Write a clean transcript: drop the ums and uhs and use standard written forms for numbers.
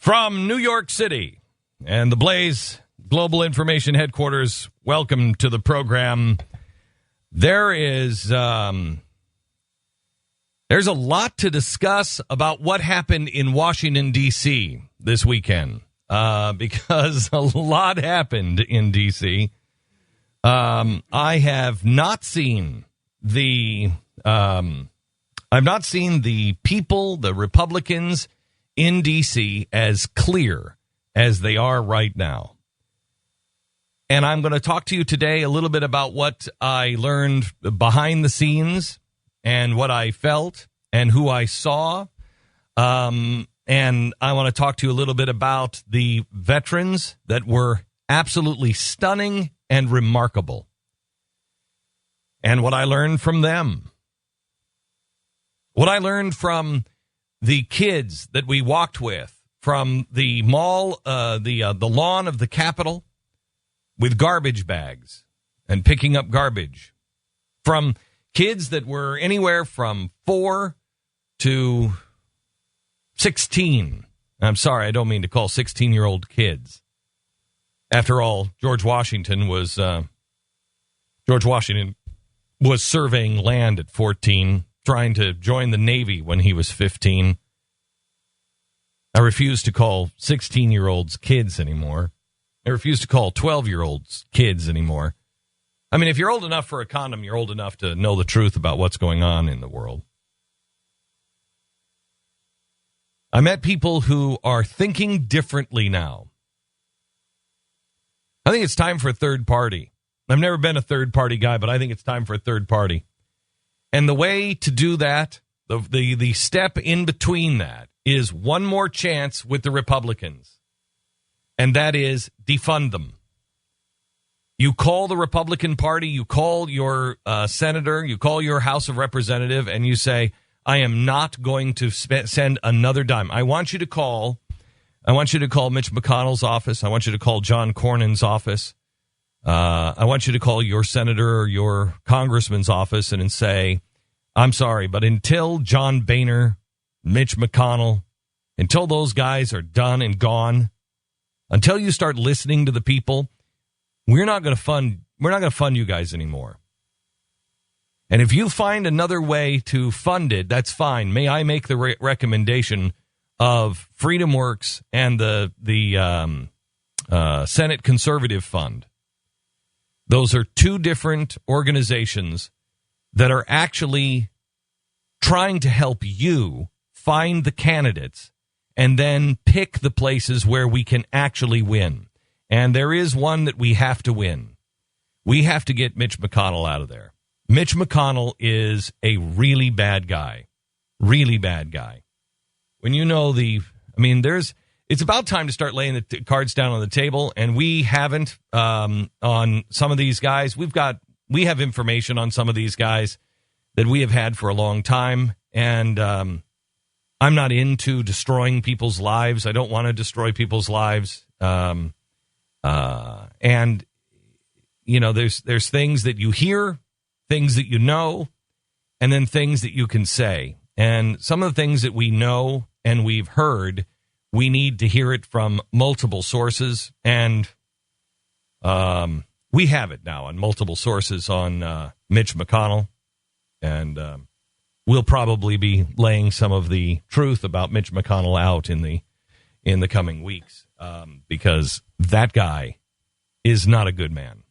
From New York City and the Blaze Global Information Headquarters, welcome to the program. There's a lot to discuss about what happened in Washington, D.C. this weekend, because a lot happened in D.C. I have not seen the people, the Republicans in D.C. as clear as they are right now. And I'm going to talk to you today a little bit about what I learned behind the scenes and what I felt and who I saw. And I want to talk to you a little bit about the veterans that were absolutely stunning and remarkable and what I learned from them. What I learned from the kids that we walked with from the mall, the lawn of the Capitol with garbage bags and picking up garbage. From kids that were anywhere from 4 to 16. I'm sorry, I don't mean to call 16-year-old kids. After all, George Washington was surveying land at 14. Trying to join the Navy when he was 15. I refuse to call 16-year-olds kids anymore. I refuse to call 12-year-olds kids anymore. I mean, if you're old enough for a condom, you're old enough to know the truth about what's going on in the world. I met people who are thinking differently now. I think it's time for a third party. I've never been a third party guy, but I think it's time for a third party. And the way to do that, the step in between that, is one more chance with the Republicans. And that is defund them. You call the Republican Party, you call your senator, you call your House of Representative, and you say, I am not going to send another dime. I want you to call Mitch McConnell's office. I want you to call John Cornyn's office. I want you to call your senator or your congressman's office and say, I'm sorry, but until John Boehner, Mitch McConnell, until those guys are done and gone, until you start listening to the people, we're not going to fund you guys anymore. And if you find another way to fund it, that's fine. May I make the recommendation of Freedom Works and the Senate Conservative Fund. Those are two different organizations that are actually trying to help you find the candidates and then pick the places where we can actually win. And there is one that we have to win. We have to get Mitch McConnell out of there. Mitch McConnell is a really bad guy. Really bad guy. When you know it's about time to start laying the cards down on the table, and we haven't on some of these guys. We have information on some of these guys that we have had for a long time, and I'm not into destroying people's lives. I don't want to destroy people's lives. And there's things that you hear, things that you know, and then things that you can say. And some of the things that we know and we've heard, we need to hear it from multiple sources, and we have it now on multiple sources on Mitch McConnell, and we'll probably be laying some of the truth about Mitch McConnell out in the coming weeks, because that guy is not a good man.